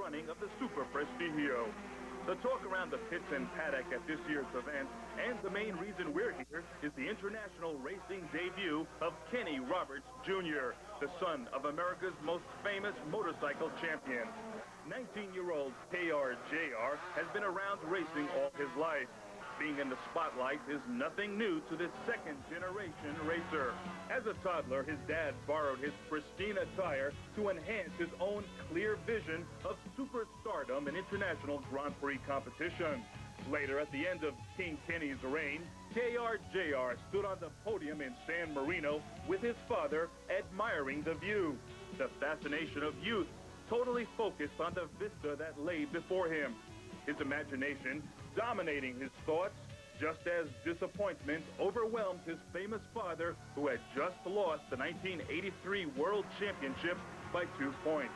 running of the Super Prestigio. The talk around the pits and paddock at this year's event, and the main reason we're here, is the international racing debut of Kenny Roberts Jr., the son of America's most famous motorcycle champion. 19-year-old KRJR has been around racing all his life. Being in the spotlight is nothing new to this second-generation racer. As a toddler, his dad borrowed his pristine attire to enhance his own clear vision of superstardom in international Grand Prix competition. Later, at the end of King Kenny's reign, KRJR stood on the podium in San Marino with his father, admiring the view. The fascination of youth, totally focused on the vista that lay before him. His imagination dominating his thoughts, just as disappointment overwhelmed his famous father, who had just lost the 1983 World Championship by 2 points.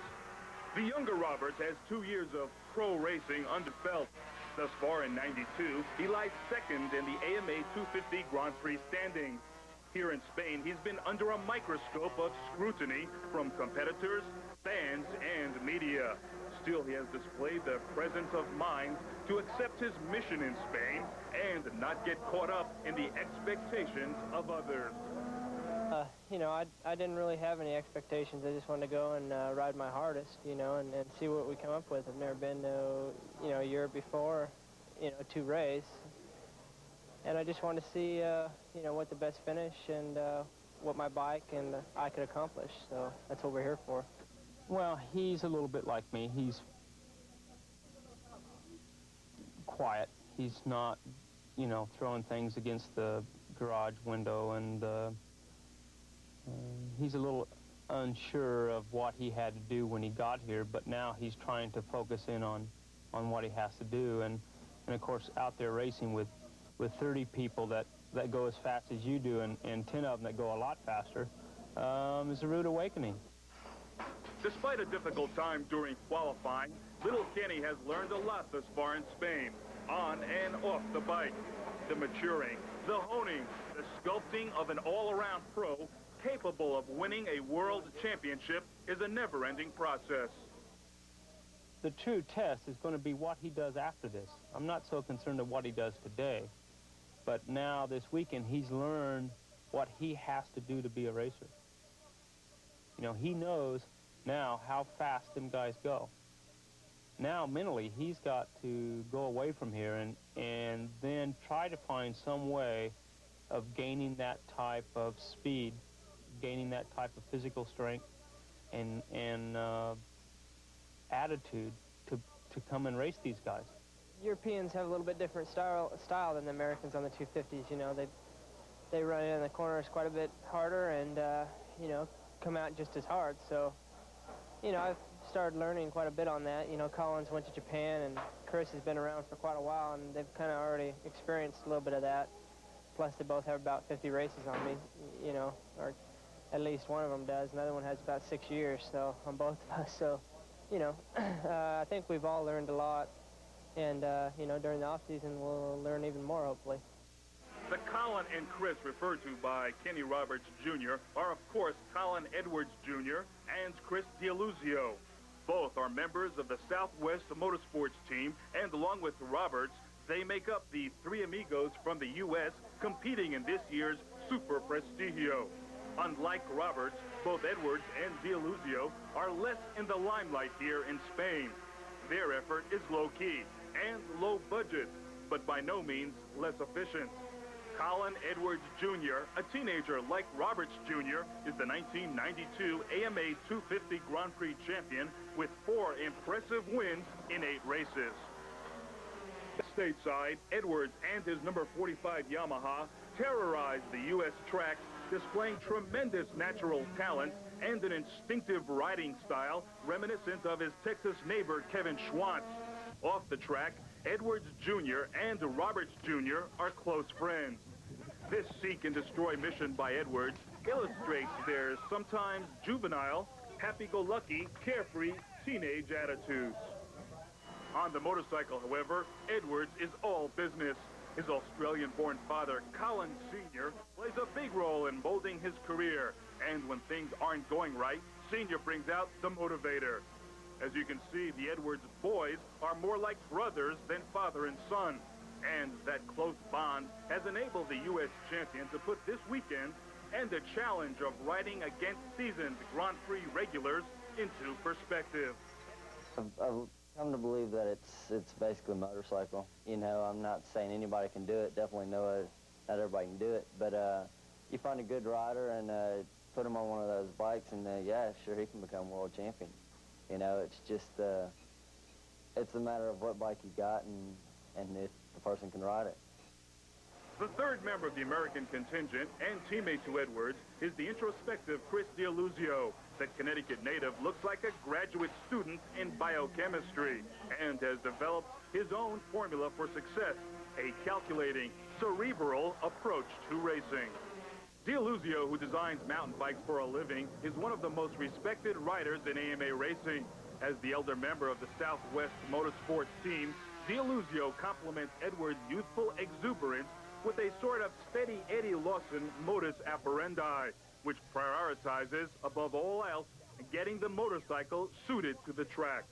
The younger Roberts has 2 years of pro racing under belt. Thus far in '92, he lies second in the AMA 250 Grand Prix standings. Here in Spain, he's been under a microscope of scrutiny from competitors, fans, and media. Still, he has displayed the presence of mind to accept his mission in Spain and not get caught up in the expectations of others. You know, I didn't really have any expectations. I just wanted to go and ride my hardest, you know, and see what we come up with. I've never been to, you know, Europe before, you know, to race. And I just wanted to see, you know, what the best finish and what my bike and I could accomplish. So that's what we're here for. Well, he's a little bit like me. He's quiet. He's not, you know, throwing things against the garage window, and he's a little unsure of what he had to do when he got here, but now he's trying to focus in on what he has to do. And of course, out there racing with 30 people that go as fast as you do, and 10 of them that go a lot faster, is a rude awakening. Despite a difficult time during qualifying, little Kenny has learned a lot thus far in Spain, on and off the bike. The maturing, the honing, the sculpting of an all-around pro capable of winning a world championship is a never-ending process. The true test is going to be what he does after this. I'm not so concerned with what he does today, but now this weekend he's learned what he has to do to be a racer. You know, he knows now how fast them guys go. Now mentally he's got to go away from here and then try to find some way of gaining that type of speed, gaining that type of physical strength and attitude to come and race these guys. Europeans have a little bit different style than the Americans on the 250s. You know, they run in the corners quite a bit harder and you know, come out just as hard. So, you know, I've started learning quite a bit on that. You know, Collins went to Japan, and Chris has been around for quite a while, and they've kind of already experienced a little bit of that. Plus, they both have about 50 races on me, you know, or at least one of them does. Another one has about 6 years, so on both of us. So, you know, I think we've all learned a lot, and, you know, during the off-season, we'll learn even more, hopefully. The Colin and Chris referred to by Kenny Roberts Jr. are, of course, Colin Edwards Jr. and Chris D'Aluzio. Both are members of the Southwest Motorsports team, and along with Roberts, they make up the 3 amigos from the U.S. competing in this year's Super Prestigio. Unlike Roberts, both Edwards and D'Aluzio are less in the limelight here in Spain. Their effort is low-key and low-budget, but by no means less efficient. Colin Edwards Jr., a teenager like Roberts Jr., is the 1992 AMA 250 Grand Prix champion with 4 impressive wins in 8 races. Stateside, Edwards and his number 45 Yamaha terrorized the U.S. tracks, displaying tremendous natural talent and an instinctive riding style reminiscent of his Texas neighbor Kevin Schwantz. Off the track, Edwards Jr. and Roberts Jr. are close friends. This seek and destroy mission by Edwards illustrates their sometimes juvenile, happy-go-lucky, carefree teenage attitudes. On the motorcycle, however, Edwards is all business. His Australian-born father, Colin Sr., plays a big role in molding his career. And when things aren't going right, Sr. brings out the motivator. As you can see, the Edwards boys are more like brothers than father and son. And that close bond has enabled the U.S. champion to put this weekend and the challenge of riding against seasoned Grand Prix regulars into perspective. I've come to believe that it's basically a motorcycle. You know, I'm not saying anybody can do it. Definitely know not everybody can do it. But you find a good rider and put him on one of those bikes, and yeah, sure, he can become world champion. You know, it's just it's a matter of what bike you got and if the person can ride it. The third member of the American contingent and teammate to Edwards is the introspective Chris D'Illusio. That Connecticut native looks like a graduate student in biochemistry and has developed his own formula for success, a calculating, cerebral approach to racing. D'Illusio, who designs mountain bikes for a living, is one of the most respected riders in AMA racing. As the elder member of the Southwest Motorsports team, D'Illusio complements Edwards' youthful exuberance with a sort of steady Eddie Lawson modus operandi, which prioritizes, above all else, getting the motorcycle suited to the track.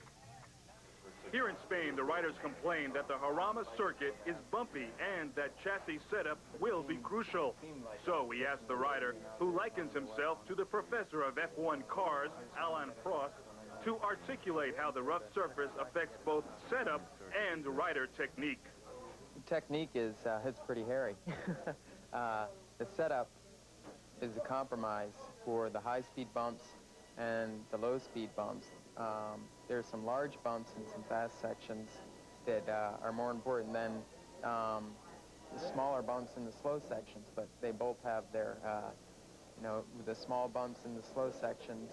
Here in Spain, the riders complain that the Jarama circuit is bumpy and that chassis setup will be crucial. So we asked the rider, who likens himself to the professor of F1 cars, Alan Prost, to articulate how the rough surface affects both setup and rider technique. Technique is it's pretty hairy. The setup is a compromise for the high-speed bumps and the low-speed bumps. There's some large bumps and some fast sections that are more important than the smaller bumps in the slow sections, but they both have their, you know, the small bumps in the slow sections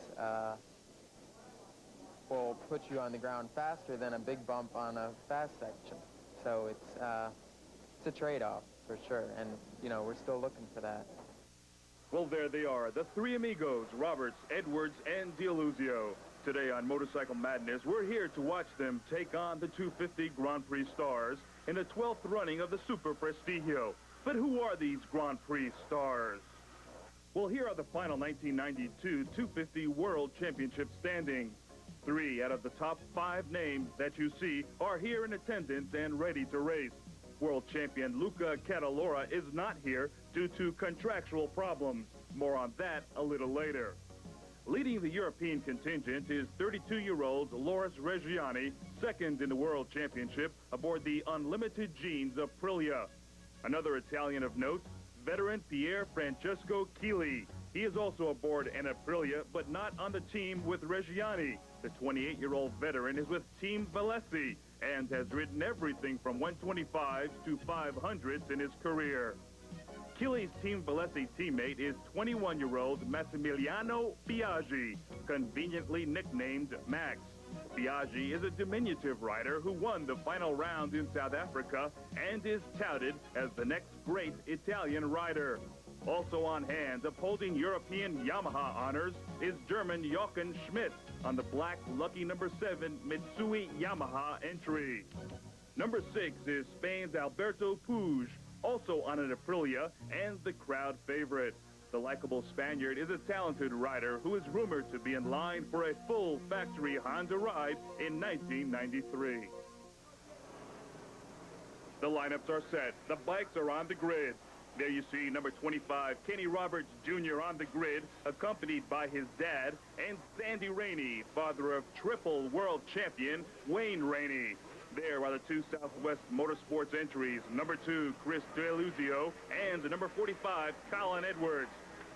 will put you on the ground faster than a big bump on a fast section. So it's a trade-off for sure, and you know, we're still looking for that. Well, there they are, the three amigos, Roberts, Edwards, and D'Illusio. Today on Motorcycle Madness, we're here to watch them take on the 250 Grand Prix stars in the 12th running of the Super Prestigio. But who are these Grand Prix stars? Well, here are the final 1992 250 World Championship standings. 3 out of the top 5 names that you see are here in attendance and ready to race. World champion Luca Catalora is not here due to contractual problems. More on that a little later. Leading the European contingent is 32-year-old Loris Reggiani, second in the World Championship aboard the Unlimited Genes Aprilia. Another Italian of note, veteran Pier Francesco Chili. He is also aboard an Aprilia, but not on the team with Reggiani. The 28-year-old veteran is with Team Valesi and has ridden everything from 125s to 500s in his career. Chili's Team Valesi teammate is 21-year-old Massimiliano Biaggi, conveniently nicknamed Max. Biaggi is a diminutive rider who won the final round in South Africa and is touted as the next great Italian rider. Also on hand, upholding European Yamaha honors, is German Jochen Schmidt on the black lucky number 7 Mitsui Yamaha entry. Number 6 is Spain's Alberto Puig, also on an Aprilia and the crowd favorite. The likable Spaniard is a talented rider who is rumored to be in line for a full factory Honda ride in 1993. The lineups are set. The bikes are on the grid. There you see number 25, Kenny Roberts Jr. on the grid, accompanied by his dad, and Sandy Rainey, father of triple world champion Wayne Rainey. There are the 2 Southwest Motorsports entries, number 2, Chris D'Illusio, and the number 45, Colin Edwards.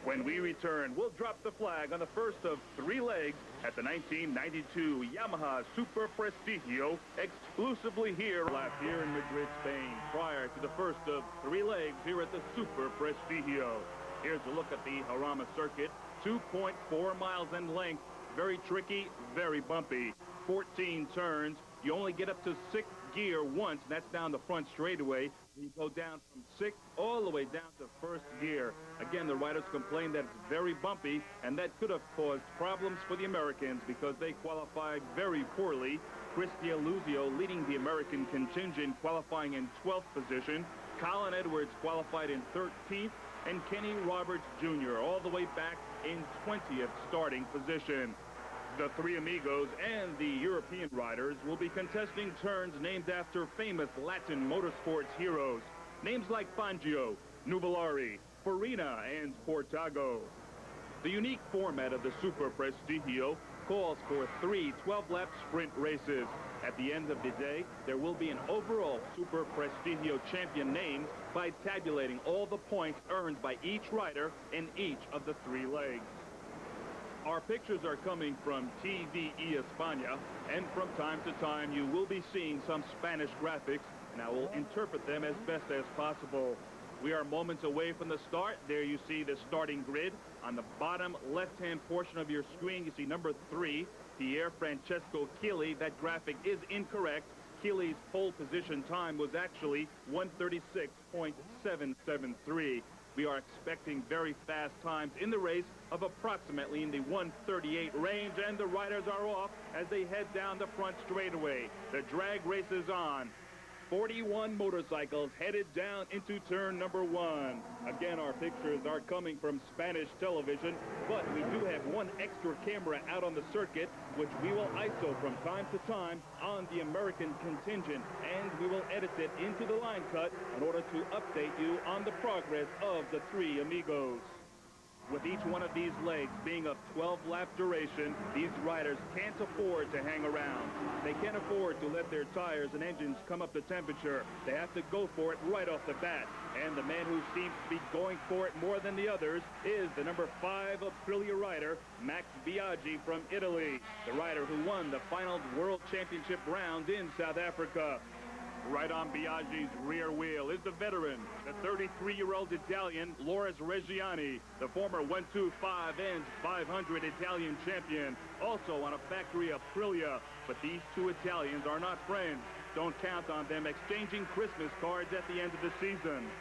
When we return, we'll drop the flag on the first of 3 legs at the 1992 Yamaha Super Prestigio, exclusively here in Madrid, Spain, prior to the first of 3 legs here at the Super Prestigio. Here's a look at the Jarama circuit, 2.4 miles in length, very tricky, very bumpy, 14 turns. You only get up to 6th gear once, and that's down the front straightaway. You go down from 6th all the way down to 1st gear. Again, the riders complain that it's very bumpy, and that could have caused problems for the Americans because they qualified very poorly. Chris D'Illusio leading the American contingent, qualifying in 12th position. Colin Edwards qualified in 13th, and Kenny Roberts Jr. all the way back in 20th starting position. The three amigos and the European riders will be contesting turns named after famous Latin motorsports heroes. Names like Fangio, Nuvolari, Farina, and Portago. The unique format of the Super Prestigio calls for 3 12-lap sprint races. At the end of the day, there will be an overall Super Prestigio champion named by tabulating all the points earned by each rider in each of the 3 legs. Our pictures are coming from TVE España, and from time to time you will be seeing some Spanish graphics, and I will interpret them as best as possible. We are moments away from the start. There you see the starting grid. On the bottom left-hand portion of your screen, you see number 3, Pier Francesco Chili. That graphic is incorrect. Chili's pole position time was actually 1:36.773. We are expecting very fast times in the race of approximately in the 1:38 range, and the riders are off as they head down the front straightaway. The drag race is on. 41 motorcycles headed down into turn number 1. Again, our pictures are coming from Spanish television, but we do have one extra camera out on the circuit, which we will ISO from time to time on the American contingent, and we will edit it into the line cut in order to update you on the progress of the 3 amigos. With each one of these legs being of 12-lap duration, these riders can't afford to hang around. They can't afford to let their tires and engines come up to temperature. They have to go for it right off the bat. And the man who seems to be going for it more than the others is the number 5 Aprilia rider, Max Biaggi from Italy, the rider who won the final World Championship round in South Africa. Right on Biaggi's rear wheel is the veteran, the 33-year-old Italian Loris Reggiani, the former 125 and 500 Italian champion, also on a factory Aprilia. But these 2 Italians are not friends. Don't count on them exchanging Christmas cards at the end of the season.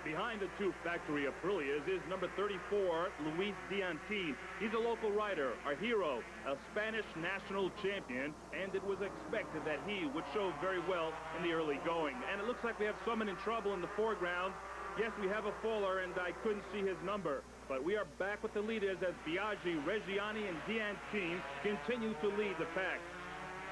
Behind the 2 factory Aprilias is number 34, Luis Diantin. He's a local rider, a hero, a Spanish national champion, and it was expected that he would show very well in the early going. And it looks like we have someone in trouble in the foreground. Yes, we have a faller, and I couldn't see his number. But we are back with the leaders as Biaggi, Reggiani, and Diantin continue to lead the pack.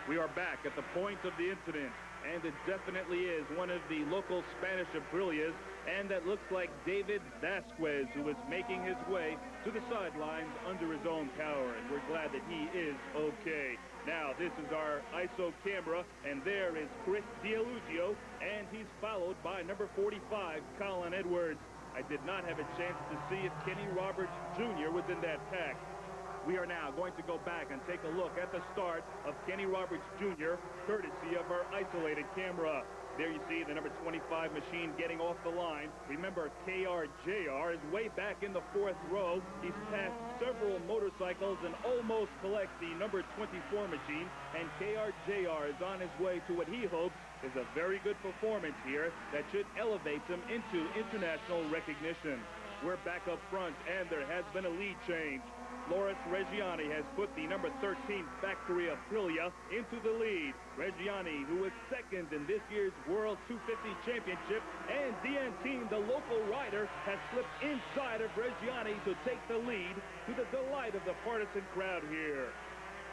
We are back at the point of the incident, and it definitely is one of the local Spanish Aprilias, and that looks like David Vasquez, who is making his way to the sidelines under his own power, and we're glad that he is okay. Now, this is our ISO camera, and there is Chris Dialuzio, and he's followed by number 45, Colin Edwards. I did not have a chance to see if Kenny Roberts Jr. was in that pack. We are now going to go back and take a look at the start of Kenny Roberts Jr., courtesy of our isolated camera. There you see the number 25 machine getting off the line. Remember, KRJR is way back in the 4th row. He's passed several motorcycles and almost collects the number 24 machine. And KRJR is on his way to what he hopes is a very good performance here that should elevate him into international recognition. We're back up front, and there has been a lead change. Loris Reggiani has put the number 13 factory Aprilia into the lead. Reggiani, who was second in this year's World 250 Championship, and Diantin, the local rider, has slipped inside of Reggiani to take the lead, to the delight of the partisan crowd here.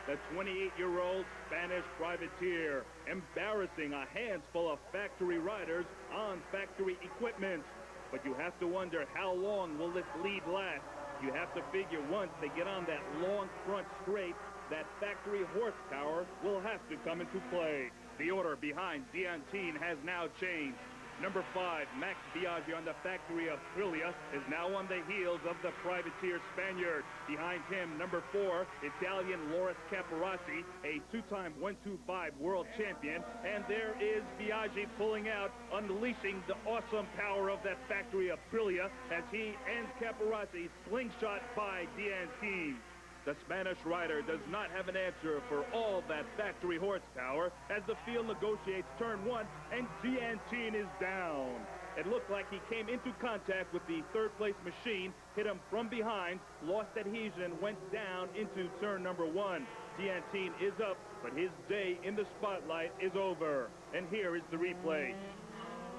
The 28-year-old Spanish privateer, embarrassing a handful of factory riders on factory equipment. But you have to wonder, how long will this lead last? You have to figure once they get on that long front straight, that factory horsepower will have to come into play. The order behind Diantin has now changed. Number 5, Max Biaggi on the factory Aprilia, is now on the heels of the privateer Spaniard. Behind him, number 4, Italian Loris Caparossi, a 2-time 125 world champion. And there is Biaggi pulling out, unleashing the awesome power of that factory Aprilia as he and Caparossi slingshot by Diantin. The Spanish rider does not have an answer for all that factory horsepower as the field negotiates turn 1, and Diantin is down. It looked like he came into contact with the third-place machine, hit him from behind, lost adhesion, went down into turn number 1. Diantin is up, but his day in the spotlight is over. And here is the replay.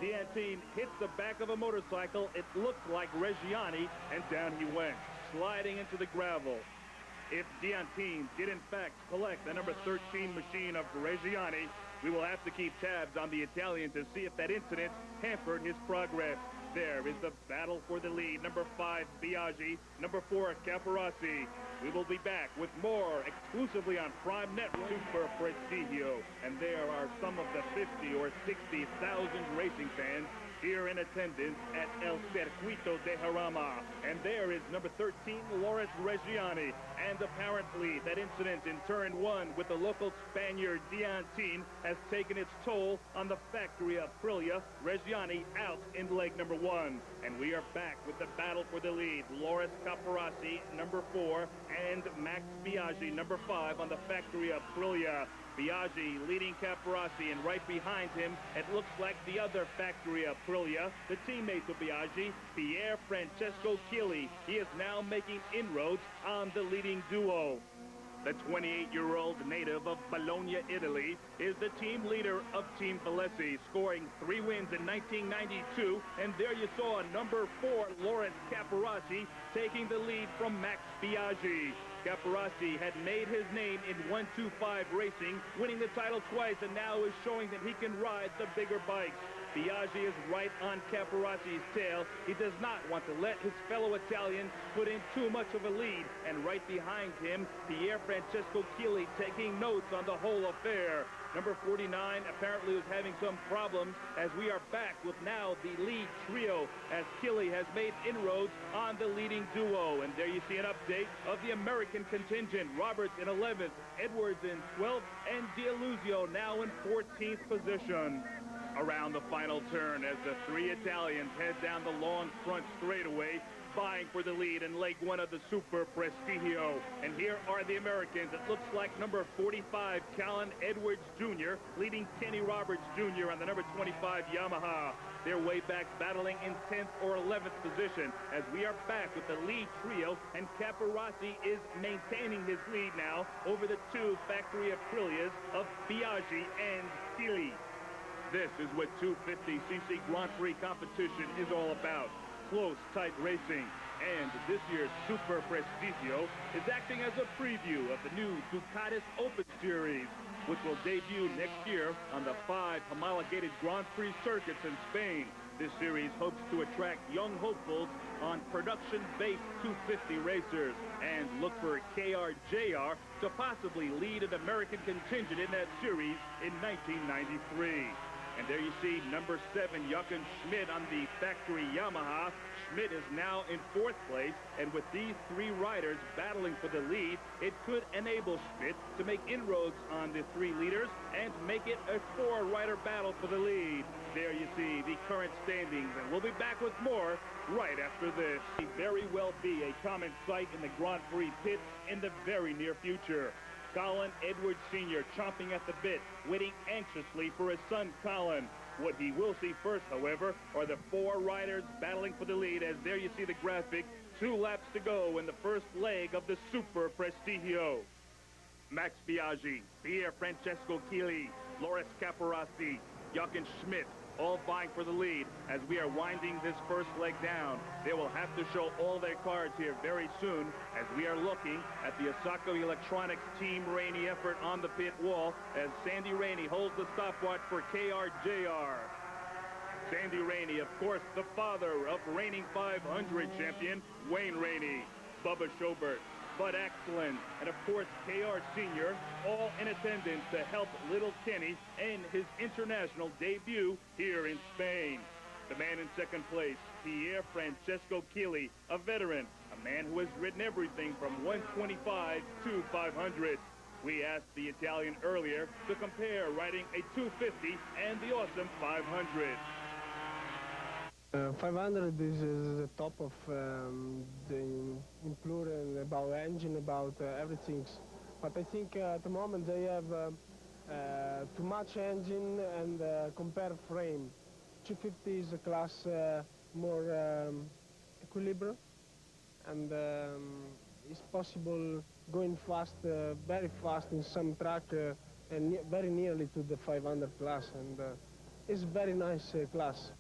Diantin hits the back of a motorcycle. It looked like Reggiani, and down he went, sliding into the gravel. If Diantine did in fact collect the number 13 machine of Reggiani, we will have to keep tabs on the Italian to see if that incident hampered his progress. There is the battle for the lead. Number 5, Biaggi. Number 4, Caparossi. We will be back with more exclusively on Prime Network Super Prestigio. And there are some of the 50 or 60,000 racing fans here in attendance at El Circuito de Jarama. And there is number 13, Loris Reggiani. And apparently that incident in turn 1 with the local Spaniard Diantine has taken its toll on the factory of Aprilia. Reggiani out in leg number 1. And we are back with the battle for the lead. Loris Caparossi, number 4, and Max Biaggi, number 5, on the factory of Aprilia. Biaggi leading Caparossi, and right behind him, it looks like the other factory of Aprilia, the teammate of Biaggi, Pier Francesco Chili. He is now making inroads on the leading duo. The 28-year-old native of Bologna, Italy, is the team leader of Team Valesi, scoring 3 wins in 1992. And there you saw number 4, Loris Caparossi, taking the lead from Max Biaggi. Caparossi had made his name in 125 racing, winning the title twice, and now is showing that he can ride the bigger bikes. Biaggi is right on Caparassi's tail. He does not want to let his fellow Italian put in too much of a lead. And right behind him, Pier Francesco Chili taking notes on the whole affair. Number 49 apparently was having some problems, as we are back with now the lead trio, as Chili has made inroads on the leading duo. And there you see an update of the American contingent. Roberts in 11th, Edwards in 12th, and D'Aluzio now in 14th position. Around the final turn as the 3 Italians head down the long front straightaway, vying for the lead in leg 1 of the Super Prestigio. And here are the Americans. It looks like number 45, Colin Edwards Jr., leading Kenny Roberts Jr. on the number 25 Yamaha. Their way back battling in 10th or 11th position, as we are back with the lead trio, and Caparossi is maintaining his lead now over the 2 factory Aprilias of Biaggi and Chili. This is what 250cc Grand Prix competition is all about. Close, tight racing. And this year's Super Prestigio is acting as a preview of the new Ducatis Open Series, which will debut next year on the 5 homologated Grand Prix circuits in Spain. This series hopes to attract young hopefuls on production-based 250 racers and look for KRJR to possibly lead an American contingent in that series in 1993. And there you see number 7, Jochen Schmidt on the factory Yamaha. Schmidt is now in 4th place, and with these 3 riders battling for the lead, it could enable Schmidt to make inroads on the 3 leaders and make it a 4-rider battle for the lead. There you see the current standings, and we'll be back with more right after this. May very well be a common sight in the Grand Prix pit in the very near future. Colin Edwards Sr. chomping at the bit, waiting anxiously for his son Colin. What he will see first, however, are the 4 riders battling for the lead, as there you see the graphic. 2 laps to go in the first leg of the Super Prestigio. Max Biaggi, Pier Francesco Chili, Loris Caparossi, Jochen Schmidt, all vying for the lead as we are winding this first leg down. They will have to show all their cards here very soon, as we are looking at the Osaka Electronics Team Rainey effort on the pit wall, as Sandy Rainey holds the stopwatch for KRJR. Sandy Rainey, of course, the father of reigning 500 champion Wayne Rainey, Bubba Schobert, Bud Axeland, and of course KR Sr., all in attendance to help little Kenny in his international debut here in Spain. The man in second place, Pier Francesco Chili, a veteran, a man who has ridden everything from 125 to 500. We asked the Italian earlier to compare riding a 250 and the awesome 500. 500 is the top of the improvement about engine, about everything. But I think at the moment they have too much engine and compare frame. 250 is a class more equilibrium, and it's possible going fast, very fast in some track, and very nearly to the 500 class, and it's very nice class.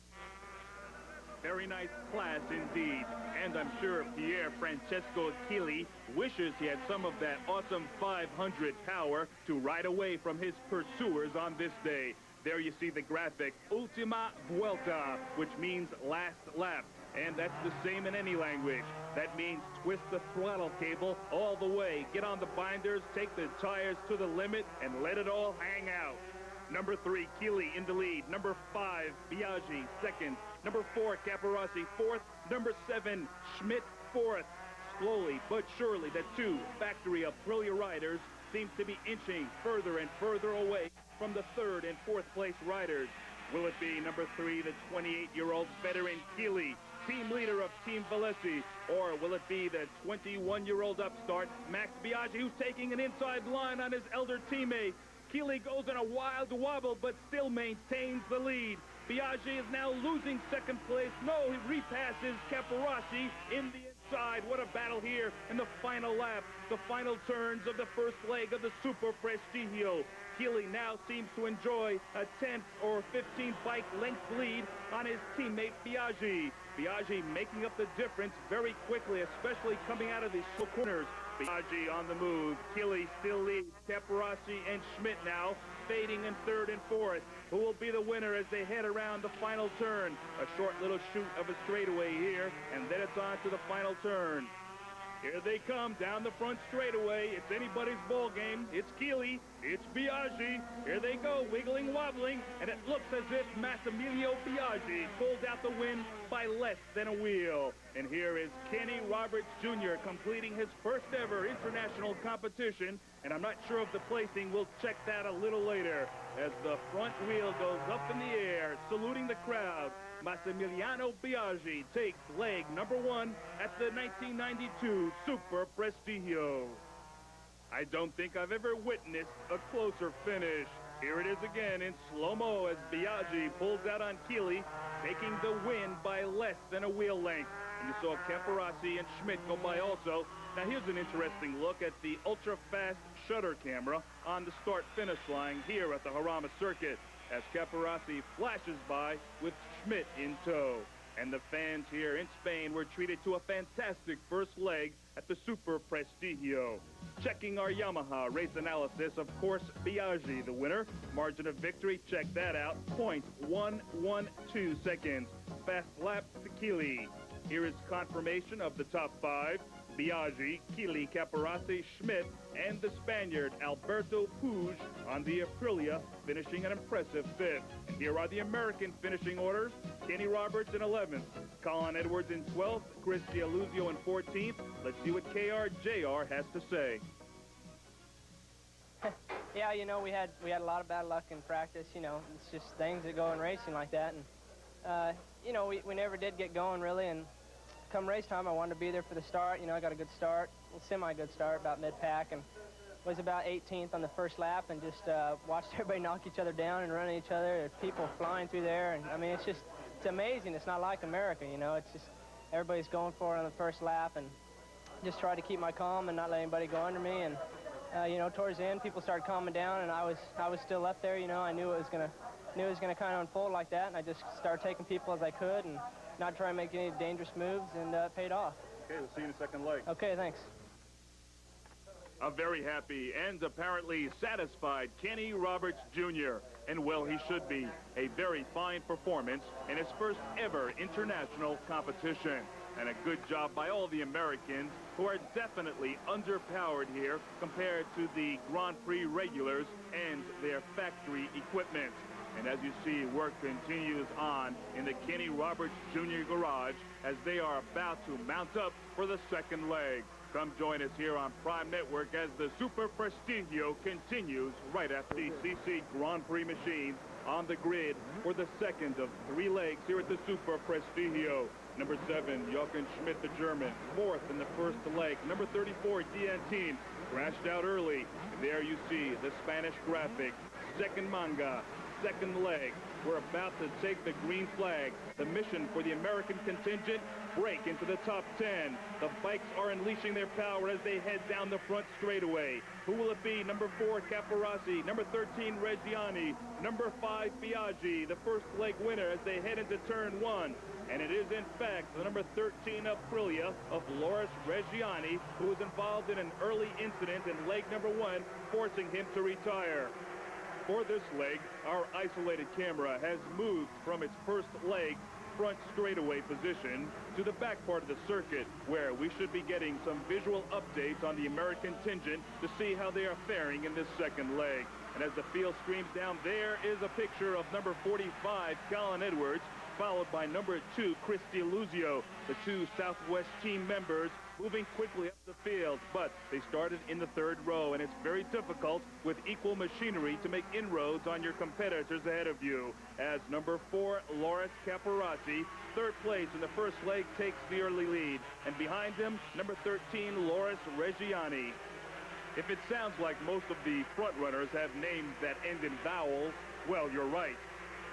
Very nice class indeed. And I'm sure Pier Francesco Chili wishes he had some of that awesome 500 power to ride away from his pursuers on this day. There you see the graphic, Ultima Vuelta, which means last lap. And that's the same in any language. That means twist the throttle cable all the way. Get on the binders, take the tires to the limit, and let it all hang out. Number 3, Chili in the lead. Number 5, Biaggi, second. Number 4, Caparossi, fourth. Number 7, Schmidt, fourth. Slowly but surely, the 2 factory Aprilia riders seem to be inching further and further away from the 3rd and 4th place riders. Will it be number 3, the 28-year-old veteran Chili, team leader of Team Valesi, or will it be the 21-year-old upstart Max Biaggi, who's taking an inside line on his elder teammate? Chili goes on a wild wobble, but still maintains the lead. Biaggi is now losing second place. No, he repasses Caparossi in the inside. What a battle here in the final lap, the final turns of the first leg of the Super Prestigio. Chili now seems to enjoy a 10th or 15th bike length lead on his teammate Biaggi. Biaggi making up the difference very quickly, especially coming out of these corners. Biaggi on the move. Chili still leads. Caparossi and Schmidt now fading in 3rd and 4th. Who will be the winner as they head around the final turn? A short little shoot of a straightaway here, and then it's on to the final turn. Here they come down the front straightaway. It's anybody's ball game. It's Chili. It's Biaggi. Here they go, wiggling, wobbling, and it looks as if Massimiliano Biaggi pulled out the win by less than a wheel. And here is Kenny Roberts Jr. completing his first ever international competition, and I'm not sure of the placing. We'll check that a little later as the front wheel goes up in the air, saluting the crowd. Massimiliano Biaggi takes leg number 1 at the 1992 Super Prestigio. I don't think I've ever witnessed a closer finish. Here it is again in slow-mo as Biaggi pulls out on Chili, taking the win by less than a wheel length. And you saw Caparossi and Schmidt go by also. Now here's an interesting look at the ultra-fast shutter camera on the start-finish line here at the Jarama circuit, as Caparossi flashes by with Schmidt in tow. And the fans here in Spain were treated to a fantastic first leg at the Super Prestigio. Checking our Yamaha race analysis, of course, Biaggi the winner. Margin of victory, check that out, 0.112 seconds. Fast lap to Chili. Here is confirmation of the top 5. Biaggi, Chili, Caparossi, Schmidt, and the Spaniard Alberto Puig on the Aprilia, finishing an impressive 5th. And here are the American finishing orders. Kenny Roberts in 11th, Colin Edwards in 12th, Chris D'Aluzio in 14th. Let's see what KRJR has to say. Yeah, you know, we had a lot of bad luck in practice. You know, it's just things that go in racing like that. And, you know, we never did get going, really. And come race time, I wanted to be there for the start. You know, I got a good start, a semi-good start, about mid-pack, and was about 18th on the first lap, and just watched everybody knock each other down and run at each other. There's people flying through there, and I mean, it's amazing. It's not like America, you know. It's just everybody's going for it on the first lap, and just try to keep my calm and not let anybody go under me. And you know, towards the end, people started calming down, and I was still up there. You know, I knew it was gonna kind of unfold like that, and I just started taking people as I could and not try to make any dangerous moves, and it paid off. Okay, we'll see you in the second leg. Okay, thanks. A very happy and apparently satisfied Kenny Roberts Jr. And well, he should be. A very fine performance in his first ever international competition. And a good job by all the Americans, who are definitely underpowered here compared to the Grand Prix regulars and their factory equipment. And as you see, work continues on in the Kenny Roberts Jr. garage as they are about to mount up for the second leg. Come join us here on Prime Network as the Super Prestigio continues right after the CC Grand Prix machines on the grid for the second of 3 legs here at the Super Prestigio. Number 7, Jochen Schmidt, the German, 4th in the first leg. Number 34, Diantine, crashed out early. And there you see the Spanish graphic. Second Manga. second leg. We're about to take the green flag. The mission for the American contingent, break into the top 10. The bikes are unleashing their power as they head down the front straightaway. Who will it be? Number 4, Caparossi. Number 13, Reggiani. Number 5, Biaggi, the first leg winner as they head into turn 1. And it is, in fact, the number 13 Aprilia of Loris Reggiani who was involved in an early incident in leg number 1, forcing him to retire. For this leg, our isolated camera has moved from its first leg front straightaway position to the back part of the circuit, where we should be getting some visual updates on the American contingent to see how they are faring in this second leg. And as the field streams down, there is a picture of number 45, Colin Edwards, followed by number 2, Cristi Luzio, the two Southwest team members moving quickly up the field. But they started in the third row, and it's very difficult with equal machinery to make inroads on your competitors ahead of you, as number 4, Loris Caparossi, third place in the first leg, takes the early lead. And behind him, number 13, Loris Reggiani. If it sounds like most of the front runners have names that end in vowels, well, you're right.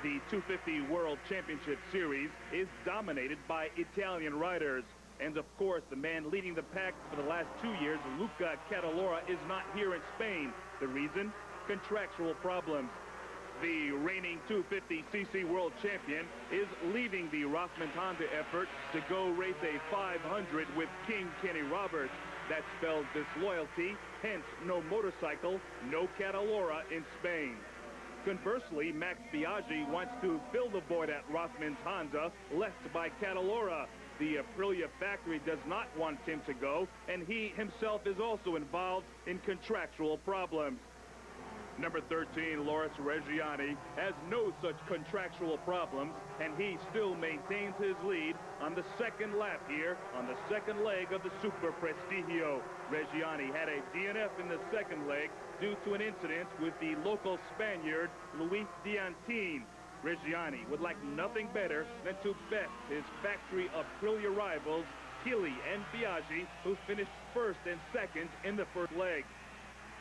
The 250 World Championship Series is dominated by Italian riders. And of course, the man leading the pack for the last 2 years, Luca Cadalora, is not here in Spain. The reason? Contractual problems. The reigning 250cc world champion is leaving the Rothmans Honda effort to go race a 500 with King Kenny Roberts. That spells disloyalty, hence no motorcycle, no Cadalora in Spain. Conversely, Max Biaggi wants to fill the void at Rothmans Honda, left by Cadalora. The Aprilia factory does not want him to go, and he himself is also involved in contractual problems. Number 13, Loris Reggiani, has no such contractual problems, and he still maintains his lead on the second lap here on the second leg of the Super Prestigio. Reggiani had a DNF in the second leg due to an incident with the local Spaniard, Luis Diantin. Reggiani would like nothing better than to best his factory Aprilia rivals, Chili and Biaggi, who finished first and second in the first leg.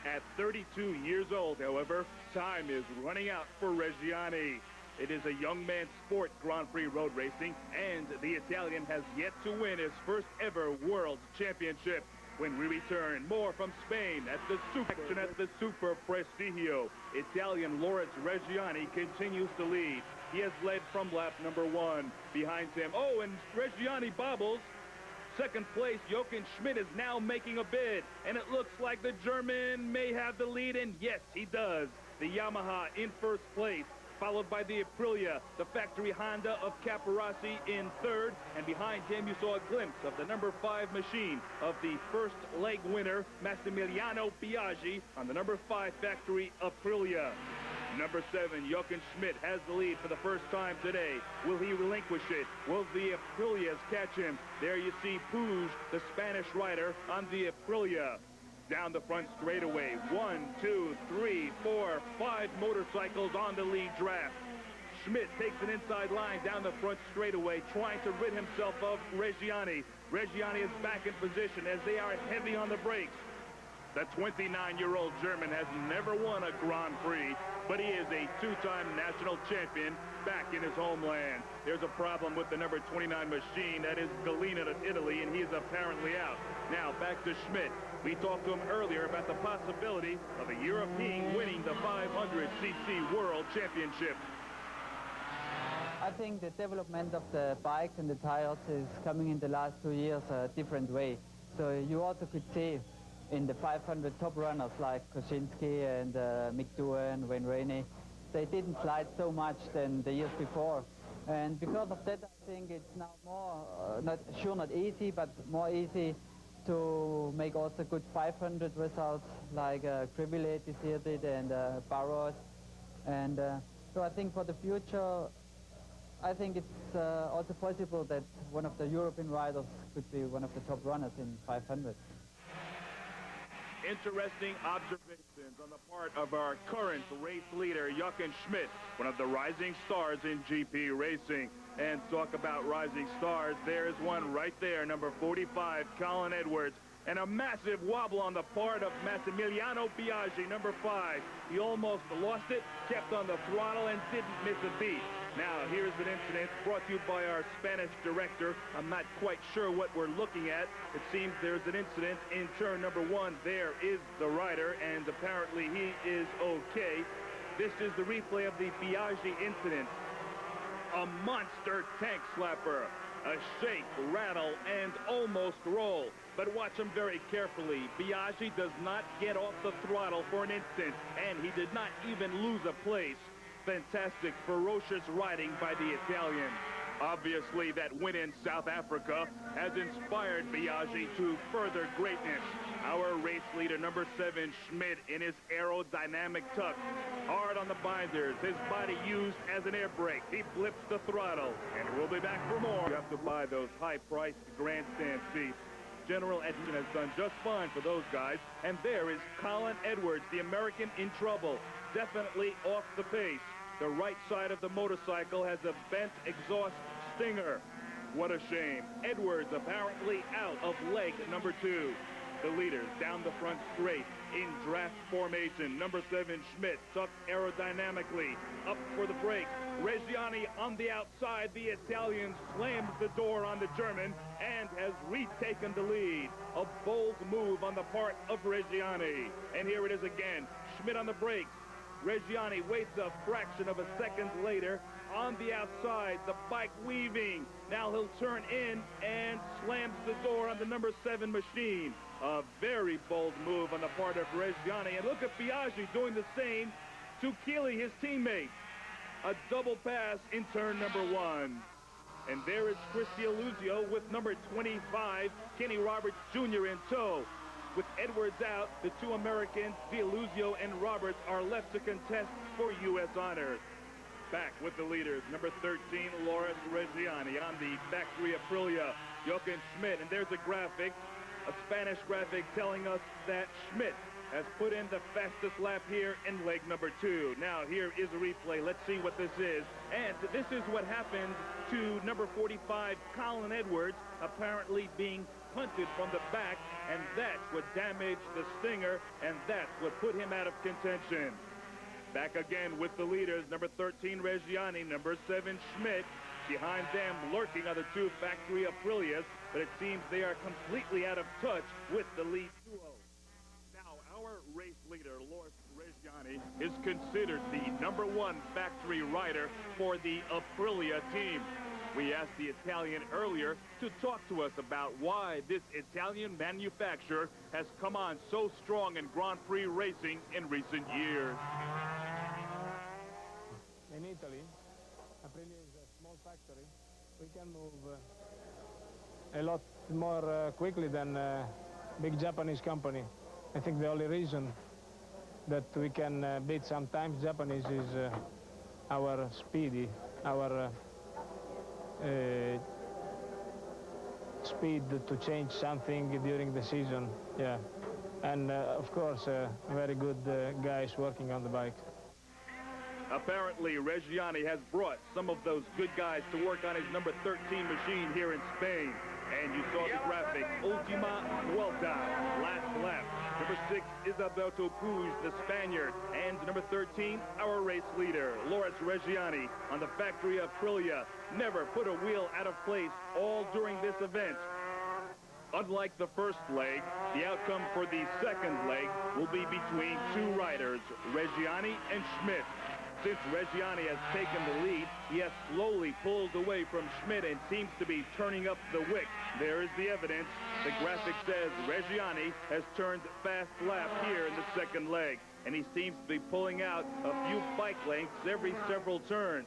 At 32 years old, however, time is running out for Reggiani. It is a young man's sport, Grand Prix road racing, and the Italian has yet to win his first ever World Championship. When we return, more from Spain at the Super Prestigio. Italian Loris Reggiani continues to lead. He has led from lap number 1. Behind him, oh, and Reggiani bobbles. Second place, Jochen Schmidt is now making a bid, and it looks like the German may have the lead, and yes, he does. The Yamaha in first place, followed by the Aprilia, the factory Honda of Caparossi in third, and behind him you saw a glimpse of the number 5 machine of the first leg winner, Massimiliano Biaggi, on the number 5 factory Aprilia. Number 7, Jochen Schmidt, has the lead for the first time today. Will he relinquish it? Will the Aprilias catch him? There you see Puig, the Spanish rider, on the Aprilia. Down the front straightaway, 1, 2, 3, 4, 5 motorcycles on the lead draft. Schmidt takes an inside line down the front straightaway, trying to rid himself of Reggiani. Reggiani is back in position as they are heavy on the brakes. The 29-year-old German has never won a Grand Prix, but he is a 2-time national champion back in his homeland. There's a problem with the number 29 machine, that is Galina of Italy, and he is apparently out. Now back to Schmidt. We talked to him earlier about the possibility of a European winning the 500cc World Championship. I think the development of the bikes and the tires is coming in the last 2 years a different way. So you also could see in the 500 top runners like Kosinski and Mick Doohan, Wayne Rainey, they didn't slide so much than the years before. And because of that, I think it's now more, not easy, but more easy to make also good 500 results like Cribillet this year did and Barros. And so I think for the future, I think it's also possible that one of the European riders could be one of the top runners in 500. Interesting observations on the part of our current race leader, Jochen Schmidt, one of the rising stars in GP racing. And talk about rising stars, there's one right there, number 45, Colin Edwards. And a massive wobble on the part of Massimiliano Biaggi, number 5. He almost lost it, kept on the throttle, and didn't miss a beat. Now, here's an incident brought to you by our Spanish director. I'm not quite sure what we're looking at. It seems there's an incident in turn number 1. There is the rider, and apparently he is okay. This is the replay of the Biaggi incident. A monster tank slapper. A shake, rattle, and almost roll. But watch him very carefully. Biaggi does not get off the throttle for an instant, and he did not even lose a place. Fantastic, ferocious riding by the Italian. Obviously, that win in South Africa has inspired Biaggi to further greatness. Our race leader, number 7, Schmidt, in his aerodynamic tuck. Hard on the binders, his body used as an air brake. He flips the throttle, and we'll be back for more. You have to buy those high-priced grandstand seats. General Edson has done just fine for those guys. And there is Colin Edwards, the American in trouble. Definitely off the pace. The right side of the motorcycle has a bent exhaust stinger. What a shame. Edwards apparently out of leg number 2. The leaders down the front straight in draft formation. Number 7, Schmidt, tucked aerodynamically. Up for the break. Reggiani on the outside. The Italian slams the door on the German and has retaken the lead. A bold move on the part of Reggiani. And here it is again. Schmidt on the brakes. Reggiani waits a fraction of a second later on the outside, the bike weaving. Now he'll turn in and slams the door on the number 7 machine. A very bold move on the part of Reggiani. And look at Biaggi doing the same to Keeley, his teammate. A double pass in turn number 1. And there is Chris D'Aluzio with number 25, Kenny Roberts Jr. in tow. With Edwards out, the 2 Americans, D'Aluzio and Roberts, are left to contest for U.S. honors. Back with the leaders, number 13, Loris Reggiani, on the factory Aprilia, Jochen Schmidt. And there's a graphic, a Spanish graphic telling us that Schmidt has put in the fastest lap here in leg number 2. Now, here is a replay. Let's see what this is. And this is what happened to number 45, Colin Edwards, apparently being punted from the back, and that's what damaged the stinger, and that's what put him out of contention. Back again with the leaders, number 13, Reggiani, number 7, Schmidt. Behind them, lurking are the 2 factory Aprilias, but it seems they are completely out of touch with the lead duo. Now, our race leader, Loris Reggiani, is considered the number 1 factory rider for the Aprilia team. We asked the Italian earlier to talk to us about why this Italian manufacturer has come on so strong in Grand Prix racing in recent years. In Italy, Aprilia is a small factory. We can move a lot more quickly than a big Japanese company. I think the only reason that we can beat sometimes Japanese is our speedy, our speed to change something during the season, yeah. And of course, very good guys working on the bike. Apparently, Reggiani has brought some of those good guys to work on his number 13 machine here in Spain. And you saw the graphic, Ultima Vuelta, last lap. Number 6 is Alberto Puig, the Spaniard. And number 13, our race leader, Loris Reggiani, on the factory of Aprilia. Never put a wheel out of place all during this event. Unlike the first leg, the outcome for the second leg will be between 2 riders, Reggiani and Schmidt. Since Reggiani has taken the lead, he has slowly pulled away from Schmidt and seems to be turning up the wick. There is the evidence. The graphic says Reggiani has turned fast lap here in the second leg, and he seems to be pulling out a few bike lengths every several turns.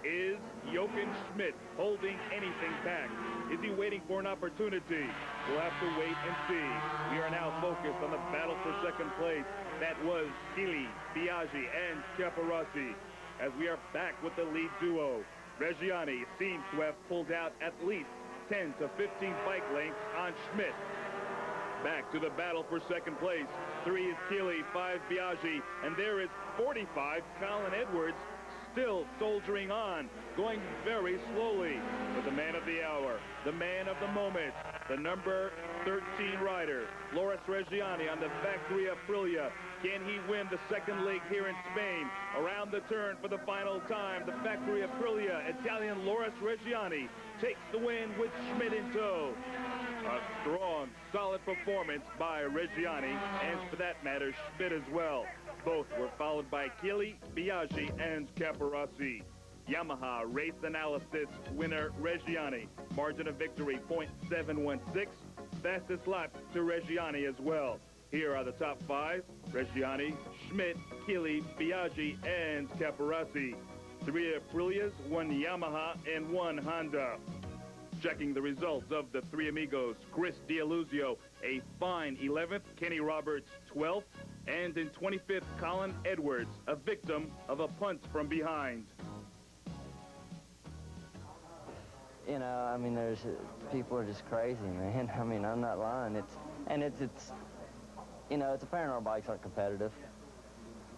Is Jochen Schmidt holding anything back? Is he waiting for an opportunity? We'll have to wait and see. We are now focused on the battle for second place. That was Keeley, Biaggi, and Caparossi. As we are back with the lead duo, Reggiani seems to have pulled out at least 10 to 15 bike lengths on Schmidt. Back to the battle for second place. 3 is Keeley, 5 Biaggi, and there is 45, Colin Edwards, still soldiering on, going very slowly. But the man of the hour, the man of the moment, the number 13 rider, Loris Reggiani on the Factory Aprilia. Can he win the second leg here in Spain? Around the turn for the final time, the Factory Aprilia, Italian Loris Reggiani takes the win with Schmidt in tow. A strong, solid performance by Reggiani, and for that matter, Schmidt as well. Both were followed by Chili, Biaggi, and Caparossi. Yamaha race analysis winner Reggiani. Margin of victory, .716. Fastest lap to Reggiani as well. Here are the top 5. Reggiani, Schmidt, Chili, Biaggi, and Caparossi. 3 Aprilias, 1 Yamaha, and 1 Honda. Checking the results of the 3 amigos, Chris D'Aluzio, a fine 11th, Kenny Roberts, 12th, and in 25th, Colin Edwards, a victim of a punt from behind. You know, I mean, people are just crazy, man. I mean, I'm not lying. It's you know, it's apparent our bikes aren't competitive.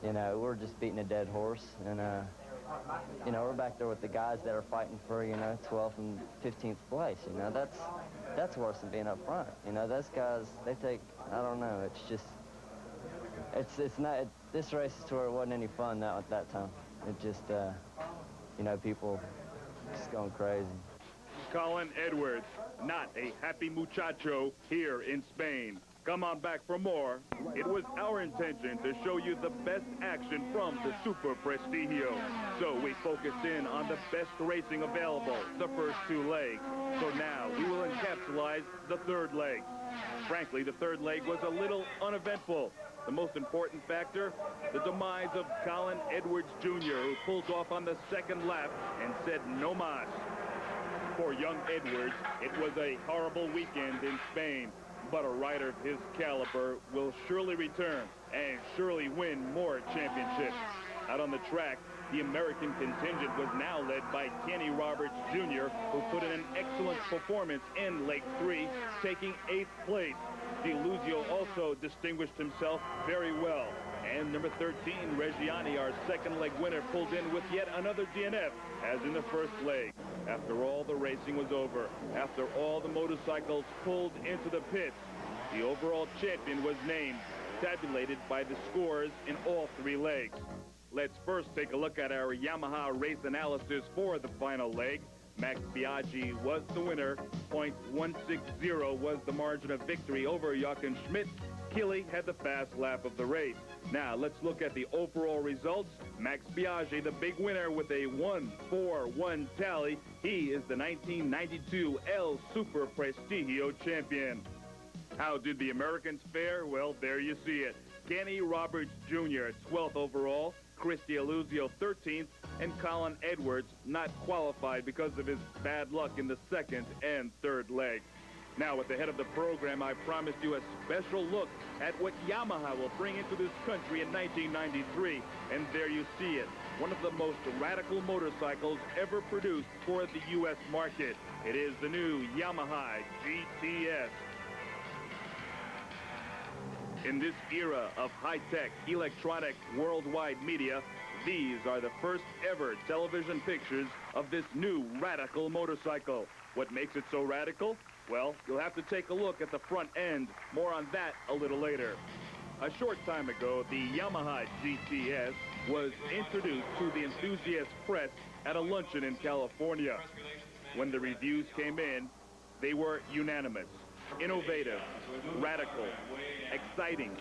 You know, we're just beating a dead horse, and you know, we're back there with the guys that are fighting for, you know, 12th and 15th place. You know, that's worse than being up front. You know, those guys, they take, I don't know, it's just, it's not, this race is to where it wasn't any fun at that time. It just, you know, people just going crazy. Colin Edwards, not a happy muchacho here in Spain. Come on back for more. It was our intention to show you the best action from the Super Prestigio. So we focused in on the best racing available, the first 2 legs. So now we will encapsulate the 3rd leg. Frankly, the 3rd leg was a little uneventful. The most important factor, the demise of Colin Edwards Jr., who pulled off on the 2nd lap and said no mas. For young Edwards, it was a horrible weekend in Spain. But a rider of his caliber will surely return and surely win more championships. Out on the track, the American contingent was now led by Kenny Roberts Jr., who put in an excellent performance in Leg 3, taking 8th place. D'Aluzio also distinguished himself very well. And number 13, Reggiani, our 2nd leg winner, pulled in with yet another DNF, as in the 1st leg. After all the racing was over, after all the motorcycles pulled into the pits, the overall champion was named, tabulated by the scores in all 3 legs. Let's first take a look at our Yamaha race analysis for the final leg. Max Biaggi was the winner. .160 was the margin of victory over Jochen Schmidt. Chili had the fast lap of the race. Now, let's look at the overall results. Max Biaggi, the big winner with a 1-4-1 tally. He is the 1992 El Super Prestigio champion. How did the Americans fare? Well, there you see it. Kenny Roberts Jr., 12th overall. Chris D'Aluzio, 13th. And Colin Edwards, not qualified because of his bad luck in the 2nd and 3rd legs. Now, at the head of the program, I promised you a special look at what Yamaha will bring into this country in 1993. And there you see it. One of the most radical motorcycles ever produced for the U.S. market. It is the new Yamaha GTS. In this era of high-tech, electronic, worldwide media, these are the first ever television pictures of this new radical motorcycle. What makes it so radical? Well, you'll have to take a look at the front end. More on that a little later. A short time ago, the Yamaha GTS was introduced to the enthusiast press at a luncheon in California. When the reviews came in, they were unanimous. Innovative, radical, exciting.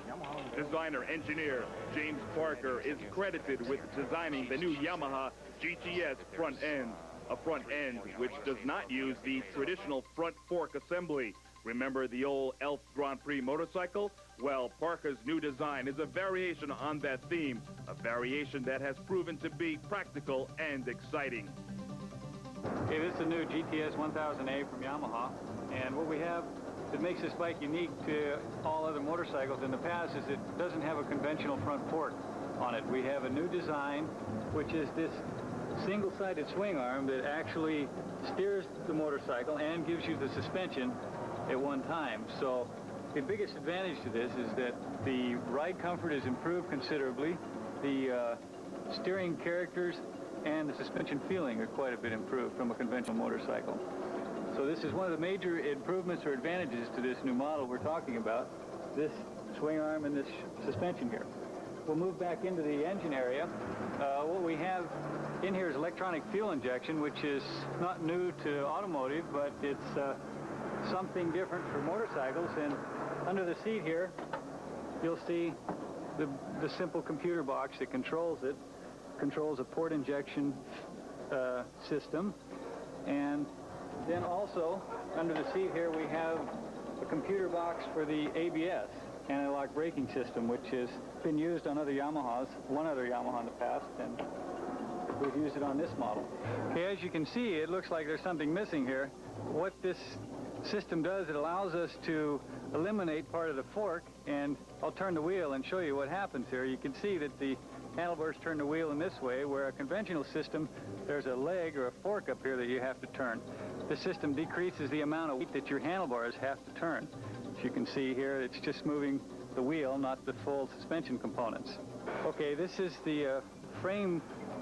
Designer engineer James Parker is credited with designing the new Yamaha GTS front end. A front end which does not use the traditional front fork assembly. Remember the old Elf Grand Prix motorcycle? Well, Parker's new design is a variation on that theme. A variation that has proven to be practical and exciting. Okay, this is the new GTS 1000A from Yamaha, and what we have that makes this bike unique to all other motorcycles in the past is it doesn't have a conventional front fork on it. We have a new design, which is this single-sided swing arm that actually steers the motorcycle and gives you the suspension at one time. So the biggest advantage to this is that the ride comfort is improved considerably. The steering characters and the suspension feeling are quite a bit improved from a conventional motorcycle. So this is one of the major improvements or advantages to this new model we're talking about, this swing arm and this suspension here. We'll move back into the engine area. What we have in here is electronic fuel injection, which is not new to automotive, but it's something different for motorcycles. And under the seat here, you'll see the simple computer box that controls it, controls a port injection system. And then also, under the seat here, we have a computer box for the ABS, anti-lock braking system, which has been used on other Yamahas, one other Yamaha in the past, and we've used it on this model. Okay, as you can see, it looks like there's something missing here. What this system does, it allows us to eliminate part of the fork, and I'll turn the wheel and show you what happens here. You can see that the handlebars turn the wheel in this way, where a conventional system, there's a leg or a fork up here that you have to turn. This system decreases the amount of weight that your handlebars have to turn. As you can see here, it's just moving the wheel, not the full suspension components. Okay, this is the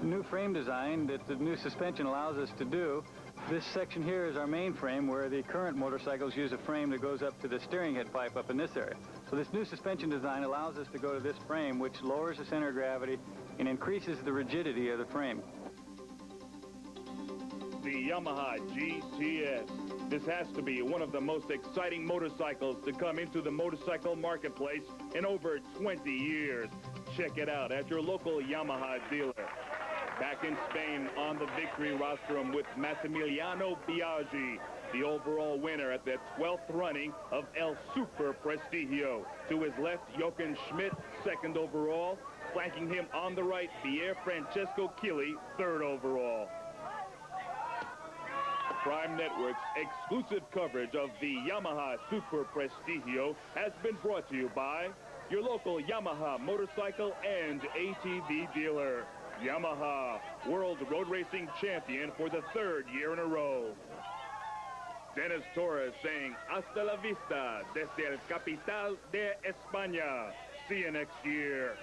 new frame design that the new suspension allows us to do. This section here is our main frame, where the current motorcycles use a frame that goes up to the steering head pipe up in this area. So this new suspension design allows us to go to this frame, which lowers the center of gravity and increases the rigidity of the frame. The Yamaha GTS. This has to be one of the most exciting motorcycles to come into the motorcycle marketplace in over 20 years. Check it out at your local Yamaha dealer. Back in Spain on the victory rostrum with Massimiliano Biaggi, the overall winner at the 12th running of El Super Prestigio. To his left, Jochen Schmidt, second overall. Flanking him on the right, Pier Francesco Chili, third overall. Prime Network's exclusive coverage of the Yamaha Super Prestigio has been brought to you by your local Yamaha motorcycle and ATV dealer. Yamaha, world road racing champion for the third year in a row. Denis Torres saying, hasta la vista desde el capital de España. See you next year.